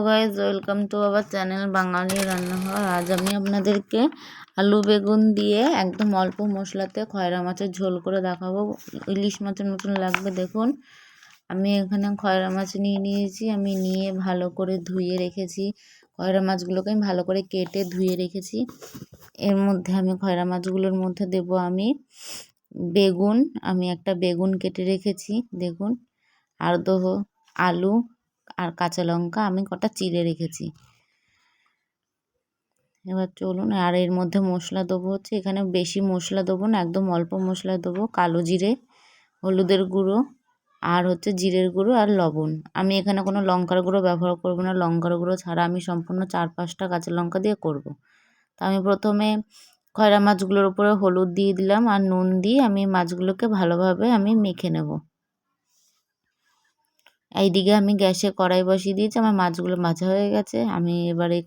Guys, welcome to our channel Bangali Rannaghar. আজ আমি আপনাদেরকে আলু বেগুন দিয়ে একদম অল্প মশলাতে খয়রা মাছের ঝোল করে দেখাবো। ইলিশ মাছের মতন লাগবে। দেখুন, আমি এখানে খয়রা মাছ নিয়েছি। আমি নিয়ে ভালো করে ধুয়ে রেখেছি। খয়রা মাছগুলোকে আমি ভালো করে কেটে ধুয়ে রেখেছি। এর মধ্যে আমি খয়রা মাছগুলোর মধ্যে দেব আমি বেগুন। আমি একটা বেগুন কেটে রেখেছি, দেখুন। আর দেবো আলু আর কাঁচা লঙ্কা আমি কটা চিড়ে রেখেছি। এবার চলুন, আর এর মধ্যে মশলা দেবো হচ্ছে, এখানে বেশি মশলা দেবো না, একদম অল্প মশলা দেবো। কালো জিরে, হলুদের গুঁড়ো, আর হচ্ছে জিরের গুঁড়ো আর লবণ। আমি এখানে কোনো লঙ্কার গুঁড়ো ব্যবহার করব না। লঙ্কার গুঁড়ো ছাড়া আমি সম্পূর্ণ 4-5টা কাঁচা লঙ্কা দিয়ে করব। তা আমি প্রথমে খয়রা মাছগুলোর উপরে হলুদ দিয়ে দিলাম আর নুন দিয়ে আমি মাছগুলোকে ভালোভাবে আমি মেখে নেব। এইদিকে আমি গ্যাসে কড়াই বসিয়ে দিয়েছি। আমার মাছগুলো ভাজা হয়ে গেছে। আমি এবার এই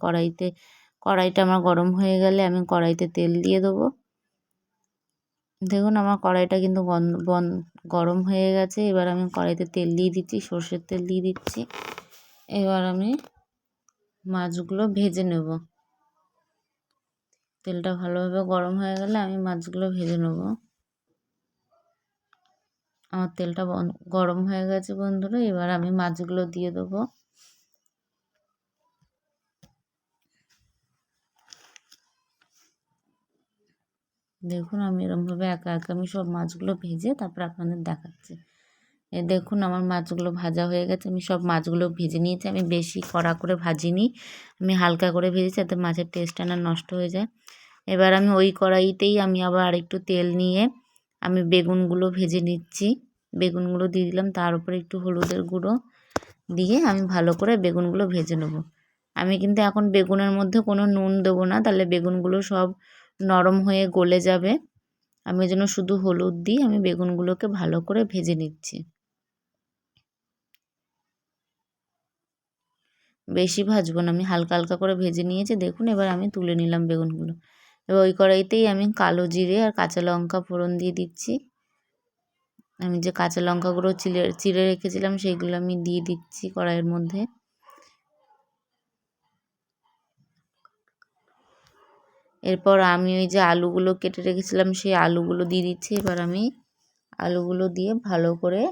কড়াইটা আমার গরম হয়ে গেলে আমি কড়াইতে তেল দিয়ে দেবো। দেখুন, আমার কড়াইটা কিন্তু গরম হয়ে গেছে। এবার আমি কড়াইতে তেল দিয়ে দিচ্ছি, সর্ষের তেল দিয়ে দিচ্ছি। এবার আমি মাছগুলো ভেজে নেব। তেলটা ভালোভাবে গরম হয়ে গেলে আমি মাছগুলো ভেজে নেব। আমার তেলটা গরম হয়ে গেছে বন্ধুরা। এবার আমি মাছগুলো দিয়ে দেবো। দেখুন, আমি এরকমভাবে একা একা আমি সব মাছগুলো ভেজে তারপর আপনাদের দেখাচ্ছি। দেখুন, আমার মাছগুলো ভাজা হয়ে গেছে। আমি সব মাছগুলো ভেজে নিয়েছি। আমি বেশি কড়া করে ভাজিনি, আমি হালকা করে ভেজেছি যাতে মাছের টেস্টটা না নষ্ট হয়ে যায়। এবার আমি ওই কড়াইতেই আমি আবার আরেকটু তেল নিয়ে আমি বেগুনগুলো ভেজে নিচ্ছি। বেগুনগুলো দিয়ে দিলাম, তার উপরে একটু হলুদের গুঁড়ো দিয়ে আমি ভালো করে বেগুনগুলো ভেজে নেব। আমি কিন্তু এখন বেগুনের মধ্যে কোনো নুন দেবো না, তাহলে বেগুনগুলো সব নরম হয়ে গলে যাবে। আমি যেন শুধু হলুদ দিয়ে আমি বেগুনগুলোকে ভালো করে ভেজে নিচ্ছি। বেশি ভাজবো না, আমি হালকা হালকা করে ভেজে নিয়েছি। দেখুন, এবার আমি তুলে নিলাম বেগুনগুলো। এবার ওই কড়াইতেই আমি কালো জিরে আর কাঁচা লঙ্কা ফোড়ন দিয়ে দিচ্ছি। আমি যে কাঁচা লঙ্কাগুলো চিড়ে রেখেছিলাম সেইগুলো আমি দিয়ে দিচ্ছি কড়াইয়ের মধ্যে। এরপর আমি ওই যে আলুগুলো কেটে রেখেছিলাম সেই আলুগুলো দিয়ে দিচ্ছি। এবার আমি আলুগুলো দিয়ে ভালো করে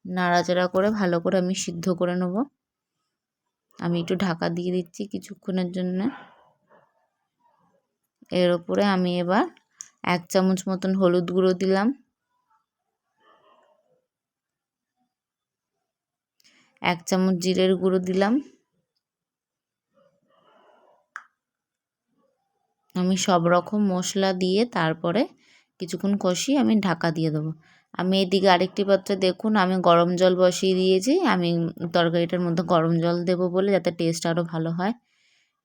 নাড়াচাড়া করে ভালো করে আমি সিদ্ধ করে নেব। আমি একটু ঢাকা দিয়ে দিচ্ছি কিছুক্ষণের জন্য। এর উপরে আমি এবার 1 চামচ মতন হলুদ গুঁড়ো দিলাম, 1 চামচ জিরের গুঁড়ো দিলাম। আমি সব রকম মশলা দিয়ে তারপরে কিছুক্ষণ কষিয়ে আমি ঢাকা দিয়ে দেবো। আমি এদিকে আরেকটি পাত্রে দেখুন আমি গরম জল বসিয়ে দিয়েছি। আমি তরকারিটার মধ্যে গরম জল দেবো বলে যাতে টেস্ট আরও ভালো হয়।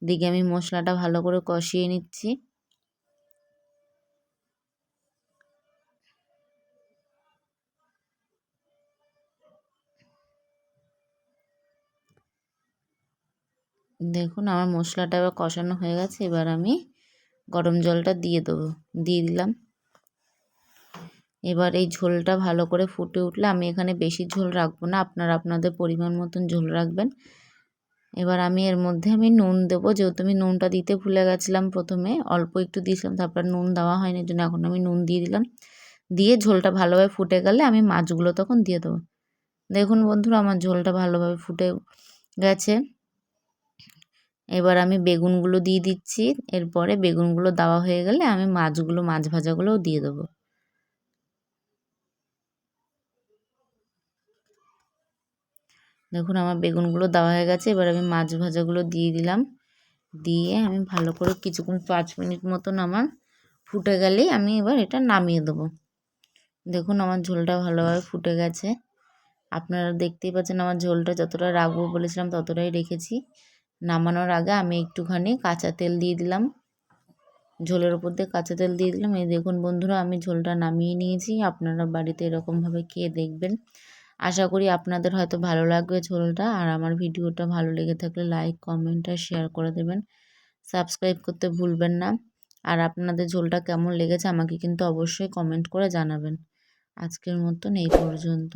এদিকে আমি মশলাটা ভালো করে কষিয়ে নিচ্ছি। দেখুন, আমার মশলাটা এবার কষানো হয়ে গেছে। এবার আমি গরম জলটা দিয়ে দিলাম। এবার এই ঝোলটা ভালো করে ফুটে উঠলে, আমি এখানে বেশি ঝোল রাখবো না, আপনারা আপনাদের পরিমাণ মতন ঝোল রাখবেন। এবার আমি এর মধ্যে আমি নুন দেবো, যেহেতু আমি নুনটা দিতে ভুলে গেছিলাম। প্রথমে অল্প একটু দিয়েছিলাম, তারপর নুন দেওয়া হয়নি, জন্য এখন আমি নুন দিয়ে দিলাম। দিয়ে ঝোলটা ভালোভাবে ফুটে গেলে আমি মাছগুলো তখন দিয়ে দেবো। দেখুন বন্ধুরা, আমার ঝোলটা ভালোভাবে ফুটে গেছে। এবার আমি বেগুনগুলো দিয়ে দিচ্ছি। এরপরে বেগুনগুলো দেওয়া হয়ে গেলে আমি মাছ ভাজাগুলোও দিয়ে দেবো। দেখুন, আমার বেগুনগুলো দেওয়া হয়ে গেছে। এবার আমি মাছ ভাজাগুলো দিয়ে দিলাম। দিয়ে আমি ভালো করে কিছুক্ষণ 5 মিনিট মতন আমার ফুটে গেলেই আমি এবার এটা নামিয়ে দেবো। দেখুন, আমার ঝোলটা ভালোভাবে ফুটে গেছে। আপনারা দেখতেই পাচ্ছেন আমার ঝোলটা যতটা রাখবো বলেছিলাম ততটাই রেখেছি। নামানোর আগে আমি একটুখানি কাঁচা তেল দিয়ে দিলাম, ঝোলের ওপর দিয়ে কাঁচা তেল দিয়ে দিলাম। এই দেখুন বন্ধুরা, আমি ঝোলটা নামিয়ে নিয়েছি। আপনারা বাড়িতে এরকমভাবে খেয়ে দেখবেন। আশা করি আপনাদের হয়তো ভালো লাগবে ঝোলটা। আর আমার ভিডিওটা ভালো লেগে থাকলে লাইক, কমেন্ট আর শেয়ার করে দেবেন। সাবস্ক্রাইব করতে ভুলবেন না। আর আপনাদের ঝোলটা কেমন লেগেছে আমাকে কিন্তু অবশ্যই কমেন্ট করে জানাবেন। আজকের মতন এই পর্যন্ত।